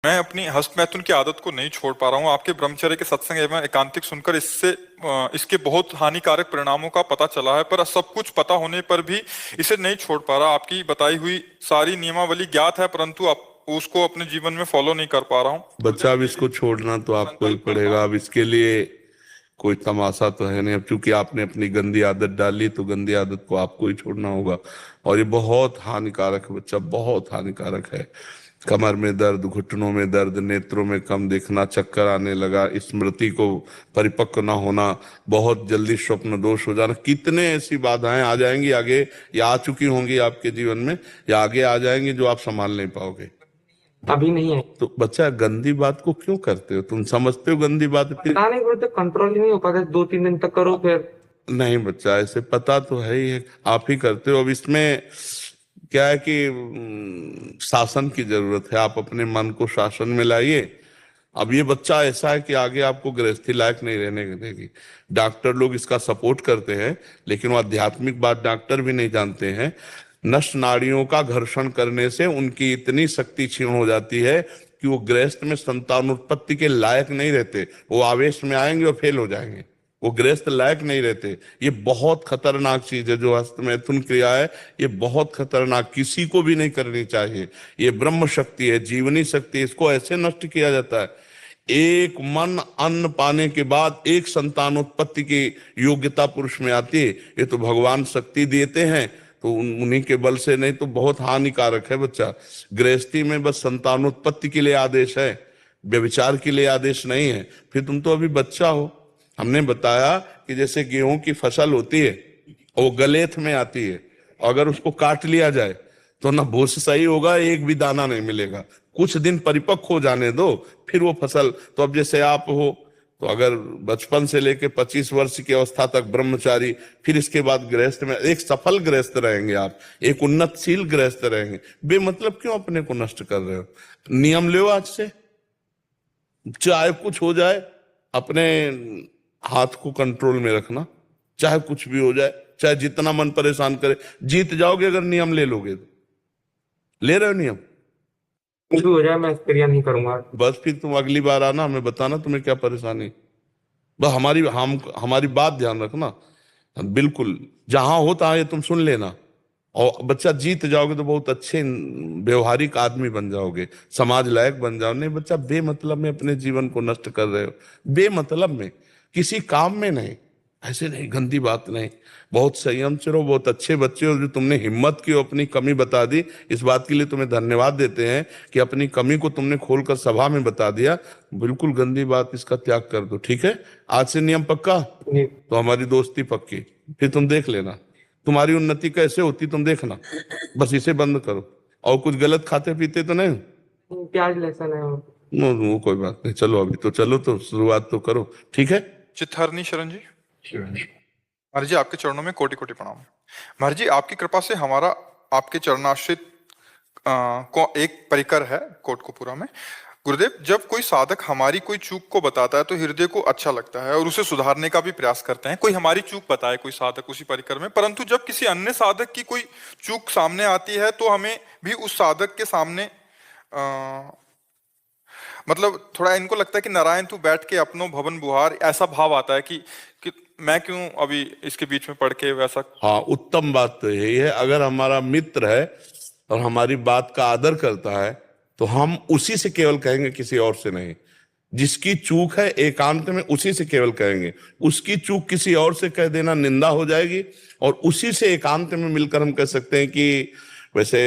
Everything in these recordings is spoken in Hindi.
मैं अपनी हस्तमैथुन की आदत को नहीं छोड़ पा रहा हूँ। आपके ब्रह्मचर्य के सत्संग एवं एकांतिक सुनकर इसके बहुत हानिकारक परिणामों का पता चला है, पर सब कुछ पता होने पर भी इसे नहीं छोड़ पा रहा। आपकी बताई हुई सारी नियमावली ज्ञात है, परंतु उसको अपने जीवन में फॉलो नहीं कर पा रहा हूँ। बच्चा, अब इसको छोड़ना तो आपको ही पड़ेगा। अब इसके लिए कोई तमाशा तो है नहीं। अब चूंकि आपने अपनी गंदी आदत डाली तो गंदी आदत को आपको ही छोड़ना होगा। और ये बहुत हानिकारक है बच्चा, बहुत हानिकारक है। कमर में दर्द, घुटनों में दर्द, नेत्रों में कम दिखना, चक्कर आने लगा, स्मृति को परिपक्व ना होना, बहुत जल्दी स्वप्न दोष हो जाना, कितने ऐसी बाधाएं आ जाएंगी आगे, या आ चुकी होंगी आपके जीवन में, या आगे आ जाएंगी जो आप संभाल नहीं पाओगे। अभी नहीं है तो बच्चा, गंदी बात को क्यों करते हो? तुम समझते हो गंदी बात फिर? पता नहीं बोलते, कंट्रोल ही नहीं हो पाता। 2-3 दिन तक करो फिर। नहीं बच्चा, ऐसे पता तो है ही है, आप ही करते हो। अब इसमें क्या है कि शासन की जरूरत है। आप अपने मन को शासन में लाइए। अब ये बच्चा ऐसा है कि आगे आपको गृहस्थी लायक नहीं रहने देगी। डॉक्टर लोग इसका सपोर्ट करते हैं, लेकिन वो आध्यात्मिक बात डॉक्टर भी नहीं जानते हैं। नष्ट नाड़ियों का घर्षण करने से उनकी इतनी शक्ति क्षीण हो जाती है कि वो गृहस्थ में संतानोत्पत्ति के लायक नहीं रहते। वो आवेश में आएंगे और फेल हो जाएंगे, वो गृहस्थ लायक नहीं रहते। ये बहुत खतरनाक चीज है जो हस्तमैथुन क्रिया है। ये बहुत खतरनाक, किसी को भी नहीं करनी चाहिए। ये ब्रह्म शक्ति है, जीवनी शक्ति है, इसको ऐसे नष्ट किया जाता है। एक मन अन्न पाने के बाद एक संतानोत्पत्ति की योग्यता पुरुष में आती है। ये तो भगवान शक्ति देते हैं, तो उन्हीं के बल से। नहीं तो बहुत हानिकारक है बच्चा। गृहस्थी में बस संतानोत्पत्ति के लिए आदेश है, व्यभिचार के लिए आदेश नहीं है। फिर तुम तो अभी बच्चा हो। हमने बताया कि जैसे गेहूं की फसल होती है, वो गलेथ में आती है, अगर उसको काट लिया जाए तो ना भूस सही होगा, एक भी दाना नहीं मिलेगा। कुछ दिन परिपक्व हो जाने दो, फिर वो फसल। तो अब जैसे आप हो, तो अगर बचपन से लेके 25 वर्ष की अवस्था तक ब्रह्मचारी, फिर इसके बाद गृहस्थ में एक सफल गृहस्थ रहेंगे आप, एक उन्नतशील गृहस्थ रहेंगे। बेमतलब क्यों अपने को नष्ट कर रहे हो? नियम लो आज से, चाहे कुछ हो जाए अपने हाथ को कंट्रोल में रखना। चाहे कुछ भी हो जाए, चाहे जितना मन परेशान करे, जीत जाओगे अगर नियम ले लोगे तो। ले रहे हो नियम? कुछ भी हो जाए मैं क्रिया नहीं करूंगा। बस फिर तुम अगली बार आना, हमें बताना तुम्हें क्या परेशानी। बस हमारी बात ध्यान रखना बिल्कुल। जहां हो तहां ये तुम सुन लेना। और बच्चा, जीत जाओगे तो बहुत अच्छे व्यवहारिक आदमी बन जाओगे, समाज लायक बन जाओ। नहीं बच्चा, बेमतलब में अपने जीवन को नष्ट कर रहे हो। बेमतलब में, किसी काम में नहीं। ऐसे नहीं, गंदी बात नहीं। बहुत संयम से रहो, बहुत अच्छे बच्चे हो। जो तुमने हिम्मत की, अपनी कमी बता दी, इस बात के लिए तुम्हें धन्यवाद देते हैं कि अपनी कमी को तुमने खोलकर सभा में बता दिया। बिल्कुल गंदी बात, इसका त्याग कर दो, ठीक है? आज से नियम पक्का, तो हमारी दोस्ती पक्की। फिर तुम देख लेना तुम्हारी उन्नति कैसे होती, तुम देखना। बस इसे बंद करो। और कुछ गलत खाते पीते तो नहीं? प्याज लहसुन है वो कोई बात नहीं। चलो अभी तो चलो, तो शुरुआत तो करो, ठीक है? चित्तहरणी शरण जी। महाराज जी, आपके चरणों में कोटि कोटि प्रणाम। महाराज जी, आपकी कृपा से हमारा आपके चरणाश्रित को एक परिकर है कोटकपुरा में। गुरुदेव, जब कोई साधक हमारी कोई चूक को बताता है तो हृदय को अच्छा लगता है और उसे सुधारने का भी प्रयास करते हैं। कोई हमारी चूक बताए कोई साधक उसी परिकर में, परंतु जब किसी अन्य साधक की कोई चूक सामने आती है तो हमें भी उस साधक के सामने मतलब थोड़ा इनको लगता है कि नारायण तू बैठ के अपनो भवन बुहार, ऐसा भाव आता है कि मैं क्यों अभी इसके बीच में पढ़ के वैसा। हाँ, उत्तम बात तो यही है। अगर हमारा मित्र है और हमारी बात का आदर करता है तो हम उसी से केवल कहेंगे, किसी और से नहीं। जिसकी चूक है एकांत में उसी से केवल कहेंगे। उसकी चूक किसी और से कह देना निंदा हो जाएगी। और उसी से एकांत में मिलकर हम कह सकते हैं कि वैसे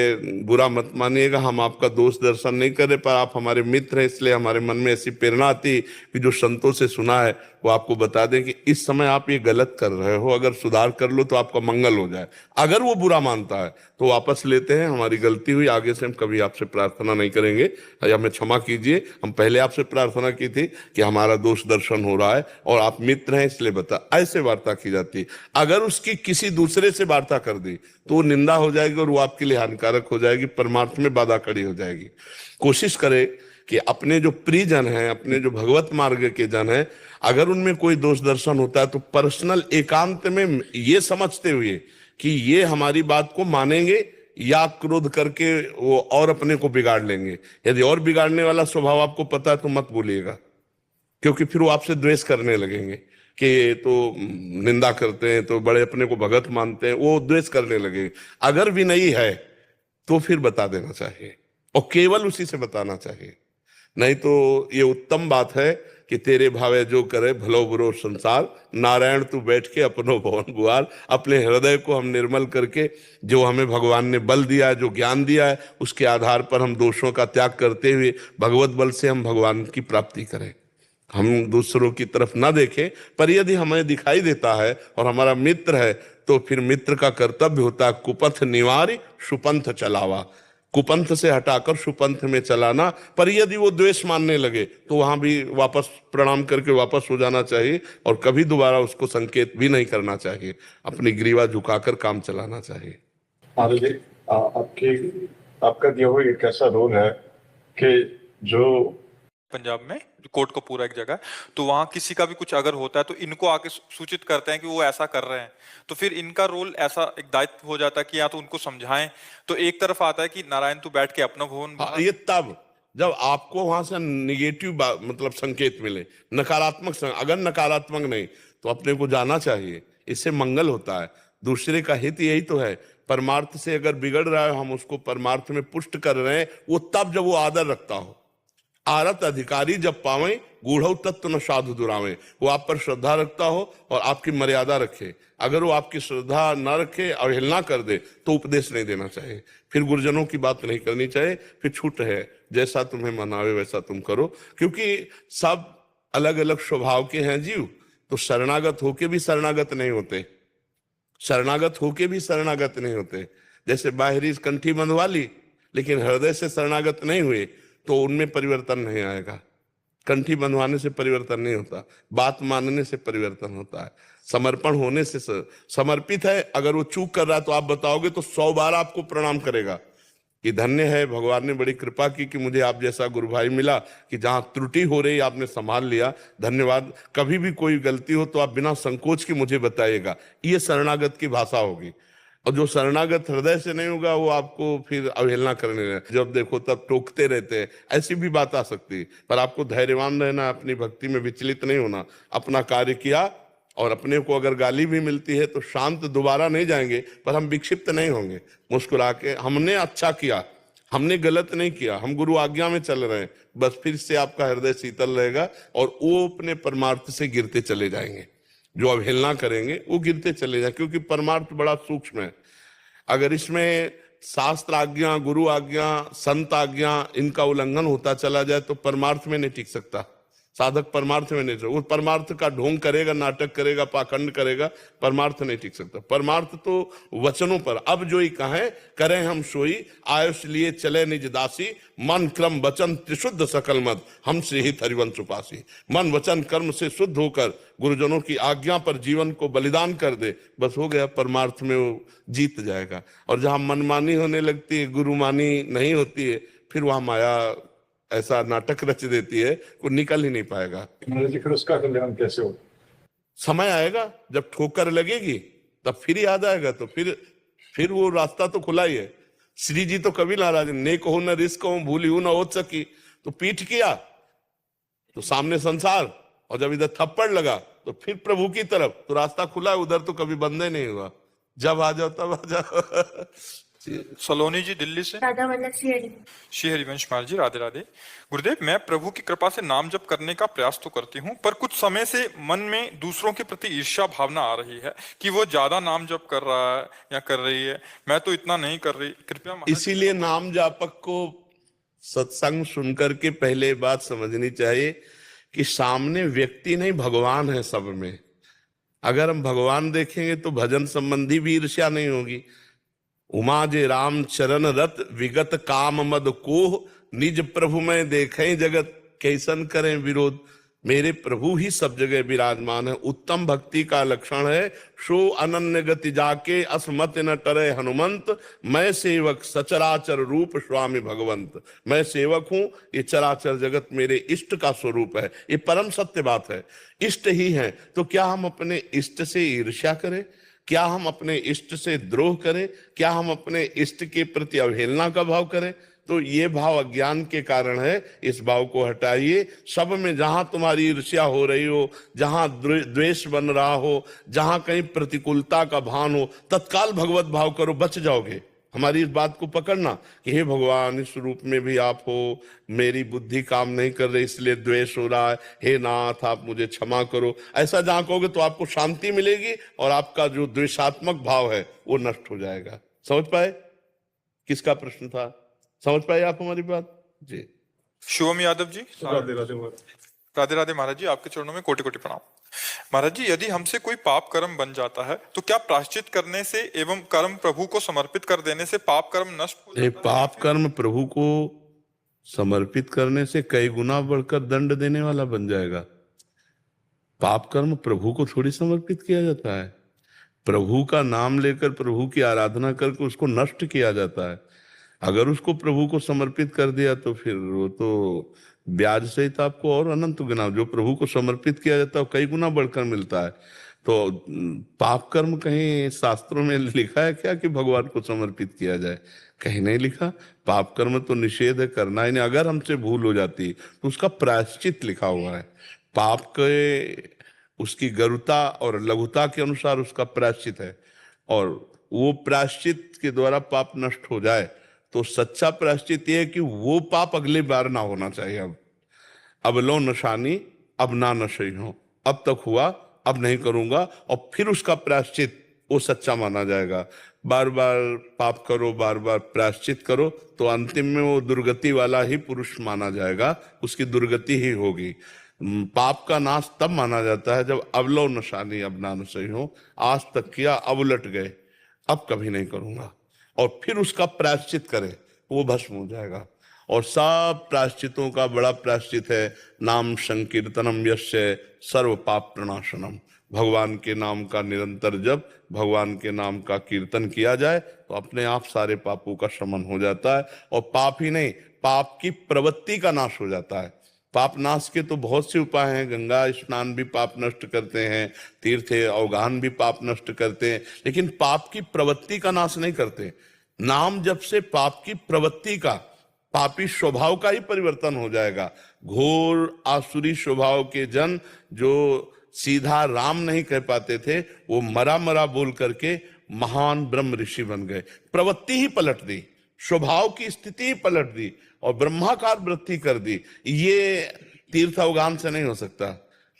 बुरा मत मानिएगा, हम आपका दोष दर्शन नहीं कर रहे, पर आप हमारे मित्र हैं, इसलिए हमारे मन में ऐसी प्रेरणा आती कि जो संतों से सुना है वो आपको बता दें कि इस समय आप ये गलत कर रहे हो, अगर सुधार कर लो तो आपका मंगल हो जाए। अगर वो बुरा मानता है तो वापस लेते हैं, हमारी गलती हुई, आगे से हम कभी आपसे प्रार्थना नहीं करेंगे, या हमें क्षमा कीजिए। हम पहले आपसे प्रार्थना की थी कि हमारा दोष दर्शन हो रहा है और आप मित्र हैं इसलिए बता। ऐसे वार्ता की जाती है। अगर उसकी किसी दूसरे से वार्ता कर दी तो वो निंदा हो जाएगी और वो आपके लिए हानिकारक हो जाएगी, परमार्थ में बाधा खड़ी हो जाएगी। कोशिश करें कि अपने जो प्रियजन हैं, अपने जो भगवत मार्ग के जन हैं, अगर उनमें कोई दोष दर्शन होता है तो पर्सनल एकांत में ये समझते हुए कि ये हमारी बात को मानेंगे या क्रोध करके वो और अपने को बिगाड़ लेंगे। यदि और बिगाड़ने वाला स्वभाव आपको पता है तो मत बोलिएगा, क्योंकि फिर वो आपसे द्वेष करने लगेंगे कि तो निंदा करते हैं, तो बड़े अपने को भगत मानते हैं, वो द्वेष करने लगेंगे। अगर भी नहीं है तो फिर बता देना चाहिए, और केवल उसी से बताना चाहिए। नहीं तो ये उत्तम बात है कि तेरे भावे जो करे भलो बुरो संसार, नारायण तू बैठ के अपनो भवन गुआर। अपने हृदय को हम निर्मल करके, जो हमें भगवान ने बल दिया है, जो ज्ञान दिया है, उसके आधार पर हम दोषों का त्याग करते हुए भगवत बल से हम भगवान की प्राप्ति करें। हम दूसरों की तरफ ना देखें, पर यदि हमें दिखाई देता है और हमारा मित्र है तो फिर मित्र का कर्तव्य होता है कुपथ निवारी सुपंथ चलावा, कुपंथ से हटाकर सुपंथ में चलाना। पर यदि वो द्वेष मानने लगे तो वहां भी वापस प्रणाम करके वापस हो जाना चाहिए, और कभी दोबारा उसको संकेत भी नहीं करना चाहिए, अपनी ग्रीवा झुकाकर काम चलाना चाहिए। महाराज जी, आपका दिया हुआ एक ऐसा रोल है कि जो पंजाब में कोट को पूरा एक जगह है, तो वहां किसी का भी कुछ अगर होता है तो इनको आके सूचित करते हैं कि वो ऐसा कर रहे हैं, तो फिर इनका रोल ऐसा एक दायित्व हो जाता है कि या तो उनको समझाएं। तो एक तरफ आता है कि नारायण तू बैठ के अपना भवन ये तब जब आपको वहां से निगेटिव मतलब संकेत मिले, नकारात्मक अगर नकारात्मक नहीं तो अपने को जाना चाहिए, इससे मंगल होता है, दूसरे का हित यही तो है। परमार्थ से अगर बिगड़ रहा है, हम उसको परमार्थ में पुष्ट कर रहे हैं, वो तब जब वो आदर रखता हो। आरत अधिकारी जब पावे गूढ़ तत्व न साधु दुरावे, वो आप पर श्रद्धा रखता हो और आपकी मर्यादा रखे। अगर वो आपकी श्रद्धा न रखे, अवहेलना कर दे, तो उपदेश नहीं देना चाहिए, फिर गुरुजनों की बात नहीं करनी चाहिए, फिर छूट है, जैसा तुम्हें मनावे वैसा तुम करो। क्योंकि सब अलग अलग स्वभाव के हैं जीव, तो शरणागत होके भी शरणागत नहीं होते, शरणागत होके भी शरणागत नहीं होते। जैसे बाहरी कंठी बंधवा ली लेकिन हृदय से शरणागत नहीं हुए तो उनमें परिवर्तन नहीं आएगा। कंठी बंधवाने से परिवर्तन नहीं होता, बात मानने से परिवर्तन होता है, समर्पण होने से। समर्पित है, अगर वो चूक कर रहा है तो आप बताओगे तो 100 बार आपको प्रणाम करेगा कि धन्य है, भगवान ने बड़ी कृपा की कि मुझे आप जैसा गुरु भाई मिला, कि जहां त्रुटि हो रही आपने संभाल लिया, धन्यवाद। कभी भी कोई गलती हो तो आप बिना संकोच के मुझे बताइएगा, ये शरणागत की भाषा होगी। और जो शरणागत हृदय से नहीं होगा वो आपको फिर अवहेलना करने लगे, जब देखो तब टोकते रहते हैं, ऐसी भी बात आ सकती है। पर आपको धैर्यवान रहना, अपनी भक्ति में विचलित नहीं होना, अपना कार्य किया, और अपने को अगर गाली भी मिलती है तो शांत दोबारा नहीं जाएंगे, पर हम विक्षिप्त नहीं होंगे, मुस्कुरा के हमने अच्छा किया, हमने गलत नहीं किया, हम गुरु आज्ञा में चल रहे हैं, बस फिर से आपका हृदय शीतल रहेगा और वो अपने परमार्थ से गिरते चले जाएंगे। जो अवहेलना करेंगे वो गिरते चले जाए, क्योंकि परमार्थ बड़ा सूक्ष्म है। अगर इसमें शास्त्र आज्ञा, गुरु आज्ञा, संत आज्ञा, इनका उल्लंघन होता चला जाए तो परमार्थ में नहीं टिक सकता, साधक परमार्थ में नहीं, वो परमार्थ का ढोंग करेगा, नाटक करेगा, पाखंड करेगा, परमार्थ नहीं टिक सकता। परमार्थ तो वचनों पर, अब जो ही कहें करें हम सोई, आयुष लिए चले निज दासी, मन क्रम वचन त्रिशुद्ध सकल मद, हम से ही हरिवंश उपासी। मन वचन कर्म से शुद्ध होकर गुरुजनों की आज्ञा पर जीवन को बलिदान कर दे, बस हो गया, परमार्थ में वो जीत जाएगा। और जहां मनमानी होने लगती है, गुरुमानी नहीं होती है, फिर वहां माया ऐसा नाटक रच देती है, वो निकल ही नहीं पाएगा। महाराज जी, फिर उसका कल्याण कैसे हो? समय आएगा जब ठोकर लगेगी तब फिर याद आएगा, तो फिर वो रास्ता तो खुला ही है। श्री जी तो कभी नाराज, नेक हो न रिस्क हो, भूली हो न हो सकी, तो पीठ किया तो सामने संसार, और जब इधर थप्पड़ लगा तो फिर प्रभु की तरफ, तो रास्ता खुला है, उधर तो कभी बंद ही नहीं हुआ, जब आ जाओ तब आ जाओ। सलोनी जी दिल्ली से। श्री हरिवंश महाराज जी, राधे राधे। गुरुदेव, मैं प्रभु की कृपा से नाम जप करने का प्रयास तो करती हूँ, पर कुछ समय से मन में दूसरों के प्रति ईर्ष्या भावना आ रही है कि वो ज्यादा नाम जप कर रहा है या कर रही है, मैं तो इतना नहीं कर रही, कृपया। इसीलिए नाम जापक को सत्संग सुनकर के पहले बात समझनी चाहिए कि सामने व्यक्ति नहीं, भगवान है सब में। अगर हम भगवान देखेंगे तो भजन संबंधी भी ईर्ष्या नहीं होगी। उमा जे राम चरण रत विगत काम मद कोह, निज प्रभु में देखें जगत कैसन करें विरोध। मेरे प्रभु ही सब जगह विराजमान है, उत्तम भक्ति का लक्षण है। सो अनन्य गति जाके असमत न टरे हनुमंत, मैं सेवक सचराचर रूप स्वामी भगवंत। मैं सेवक हूं, ये चराचर जगत मेरे इष्ट का स्वरूप है, ये परम सत्य बात है। इष्ट ही है तो क्या हम अपने इष्ट से ईर्ष्या करें? क्या हम अपने इष्ट से द्रोह करें, क्या हम अपने इष्ट के प्रति अवहेलना का भाव करें? तो ये भाव अज्ञान के कारण है। इस भाव को हटाइए। सब में जहां तुम्हारी ईर्ष्या हो रही हो, जहां द्वेष बन रहा हो, जहां कहीं प्रतिकूलता का भान हो, तत्काल भगवत भाव करो, बच जाओगे। हमारी इस बात को पकड़ना कि हे भगवान, इस रूप में भी आप हो, मेरी बुद्धि काम नहीं कर रही इसलिए द्वेष हो रहा है, हे नाथ आप मुझे क्षमा करो। ऐसा जहां कहोगे तो आपको शांति मिलेगी और आपका जो द्वेषात्मक भाव है वो नष्ट हो जाएगा। समझ पाए? किसका प्रश्न था? समझ पाए आप हमारी बात? जी। शुभम यादव जी। राधे राधे महाराज। राधे राधे महाराज जी, आपके चरणों में कोटि कोटि प्रणाम। महाराज जी, यदि हमसे कोई पाप कर्म बन जाता है तो क्या प्रायश्चित करने से एवं कर्म प्रभु को समर्पित कर देने से पाप कर्म नष्ट हो ये जाता है? पाप कर्म प्रभु को समर्पित करने से कई गुना बढ़कर दंड देने वाला बन जाएगा। पाप कर्म प्रभु को थोड़ी समर्पित किया जाता है। प्रभु का नाम लेकर प्रभु की आराधना करके उसको नष्ट किया जाता है। अगर उसको प्रभु को समर्पित कर दिया तो फिर वो तो ब्याज सहित आपको और अनंत गुना, जो प्रभु को समर्पित किया जाता है वो कई गुना बढ़कर मिलता है। तो पाप कर्म कहीं शास्त्रों में लिखा है क्या कि भगवान को समर्पित किया जाए? कहीं नहीं लिखा। पाप कर्म तो निषेध है, करना ही नहीं। अगर हमसे भूल हो जाती तो उसका प्रायश्चित लिखा हुआ है। पाप के उसकी गरुता और लघुता के अनुसार उसका प्रायश्चित है, और वो प्रायश्चित के द्वारा पाप नष्ट हो जाए तो सच्चा प्रायश्चित ये है कि वो पाप अगली बार ना होना चाहिए। अब लो नशानी अब ना नशई हो, अब तक हुआ अब नहीं करूंगा, और फिर उसका प्रायश्चित वो सच्चा माना जाएगा। बार बार पाप करो, बार बार प्रायश्चित करो तो अंतिम में वो दुर्गति वाला ही पुरुष माना जाएगा, उसकी दुर्गति ही होगी। पाप का नाश तब माना जाता है जब अब लो नशानी अब ना नशई हो, आज तक किया अब उलट गए, अब कभी नहीं करूंगा, और फिर उसका प्रायश्चित करे, वो भस्म हो जाएगा। और सब प्रायश्चितों का बड़ा प्रायश्चित है नाम संकीर्तनम यस्य सर्व पाप प्रणाशनम। भगवान के नाम का निरंतर जप, भगवान के नाम का कीर्तन किया जाए तो अपने आप सारे पापों का शमन हो जाता है। और पाप ही नहीं, पाप की प्रवृत्ति का नाश हो जाता है। पाप नाश के तो बहुत से उपाय हैं। गंगा स्नान भी पाप नष्ट करते हैं, तीर्थ अवगाहन भी पाप नष्ट करते हैं, लेकिन पाप की प्रवृत्ति का नाश नहीं करते। नाम जप से पाप की प्रवृत्ति का, पापी स्वभाव का ही परिवर्तन हो जाएगा। घोर आसुरी स्वभाव के जन जो सीधा राम नहीं कह पाते थे, वो मरा मरा बोल करके महान ब्रह्म ऋषि बन गए। प्रवृत्ति ही पलट दी, स्वभाव की स्थिति ही पलट दी और ब्रह्माकार वृत्ति कर दी। ये तीर्थ अवगान से नहीं हो सकता,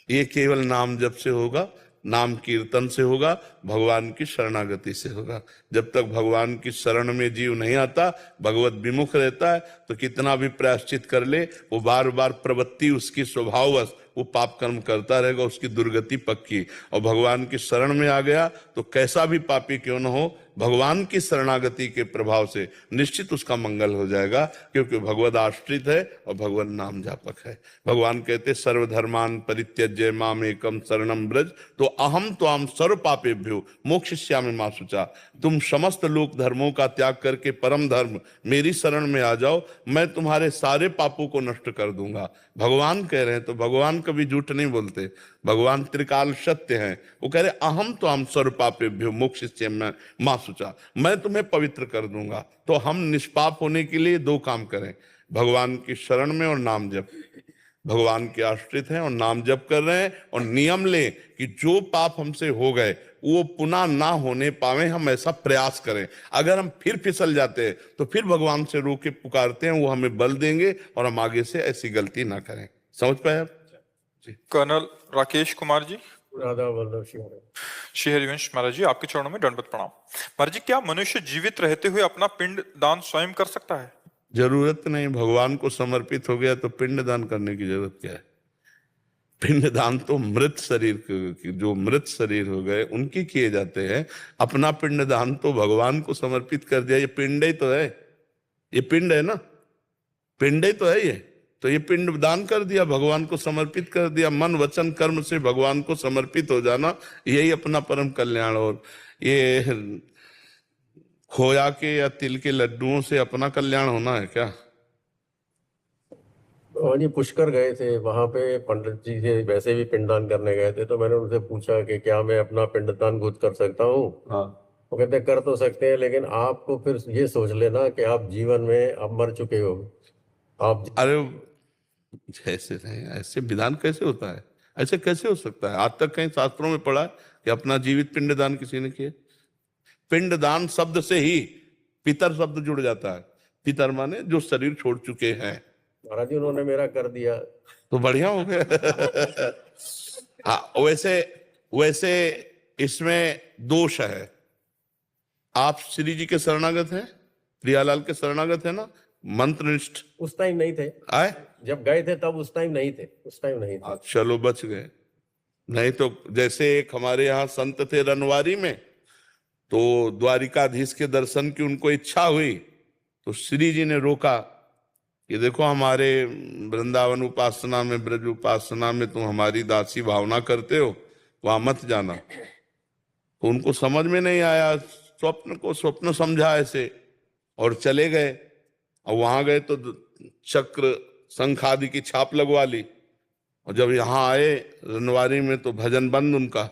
ये केवल नाम जप से होगा, नाम कीर्तन से होगा, भगवान की शरणागति से होगा। जब तक भगवान की शरण में जीव नहीं आता, भगवत विमुख रहता है, तो कितना भी प्रायश्चित कर ले, वो बार बार प्रवृत्ति उसकी स्वभाववश वो पाप कर्म करता रहेगा, उसकी दुर्गति पक्की। और भगवान की शरण में आ गया तो कैसा भी पापी क्यों न हो, भगवान की शरणागति के प्रभाव से निश्चित उसका मंगल हो जाएगा, क्योंकि भगवद आश्रित है और भगवान नाम जापक है। भगवान कहते सर्वधर्मान परित्यज्य माम एकम शरणम ब्रज, तो अहम त्वाम सर्व पापेभ्यो मोक्षयिष्यामि मा शुचा। तुम समस्त लोक धर्मों का त्याग करके परम धर्म मेरी शरण में आ जाओ, मैं तुम्हारे सारे पापों को नष्ट कर दूंगा। भगवान कह रहे हैं, तो भगवान कभी झूठ नहीं बोलते, भगवान त्रिकाल सत्य हैं। वो कह रहे अहम त्वाम सर्व पापेभ्यो मोक्षयिष्यामि मा शुचा, मैं तुम्हें पवित्र कर दूंगा। तो हम निष्पाप होने के लिए दो काम करें, भगवान की शरण में और नाम जप। भगवान के आश्रित हैं और नाम जप कर रहे हैं, और नियम लें कि जो पाप हमसे हो गए वो पुनः ना होने पावे, हम ऐसा प्रयास करें। अगर हम फिर फिसल जाते हैं तो फिर भगवान से रो के पुकारते हैं, वो हमें बल देंगे और हम आगे से ऐसी गलती ना करें। समझ पाए आप? कर्नल राकेश कुमार जी। राधा वल्लभ श्री श्री हरिवंश महाराज जी, आपके चरणों में दंडवत प्रणाम। महाराज जी, क्या मनुष्य जीवित रहते हुए अपना पिंड दान स्वयं कर सकता है? जरूरत नहीं, भगवान को समर्पित हो गया तो पिंड दान करने की जरूरत क्या है? पिंड दान तो मृत शरीर, जो मृत शरीर हो गए उनकी किए जाते हैं। अपना पिंड दान तो भगवान को समर्पित कर दिया। ये पिंड ही तो है, ये पिंड है ना, पिंड ही तो है ये। तो ये पिंड दान कर दिया, भगवान को समर्पित कर दिया। मन वचन कर्म से भगवान को समर्पित हो जाना, यही अपना परम कल्याण। और ये खोया के या तिल के लड्डुओं से अपना कल्याण होना है क्या? और ये पुष्कर गए थे, वहां पे पंडित जी से वैसे भी पिंडदान करने गए थे, तो मैंने उनसे पूछा कि क्या मैं अपना पिंडदान खुद कर सकता हूँ। हाँ। वो कहते कर तो सकते हैं, लेकिन आपको फिर ये सोच लेना कि आप जीवन में आप मर चुके हो। आप अरे ऐसे नहीं, ऐसे विधान कैसे होता है? ऐसे कैसे हो सकता है? आज तक कहीं शास्त्रों में पढ़ा है कि अपना जीवित पिंडदान किसी ने किया? पिंडदान शब्द से ही पितर शब्द जुड़ जाता है। पितर माने जो शरीर छोड़ चुके हैं। महाराज जी उन्होंने मेरा कर दिया। तो बढ़िया हो गया। हाँ, वैसे वैसे इसमें दोष है। आप श्री जी के शरणागत हैं, प्रियालाल के शरणागत है ना, मंत्रनिष्ठ उस टाइम नहीं थे, आए। जब गए थे तब उस टाइम नहीं थे, उस टाइम नहीं थे। चलो बच गए, नहीं तो जैसे एक हमारे यहाँ संत थे रनवारी में, तो द्वारिकाधीश के दर्शन की उनको इच्छा हुई, तो श्री जी ने रोका कि देखो हमारे वृंदावन उपासना में, ब्रज उपासना में तुम हमारी दासी भावना करते हो, वहां मत जाना। तो उनको समझ में नहीं आया, स्वप्न को स्वप्न समझा ऐसे, और चले गए। और वहां गए तो चक्र शंख आदि की छाप लगवा ली, और जब यहाँ आए रनवारी में तो भजन बंद उनका।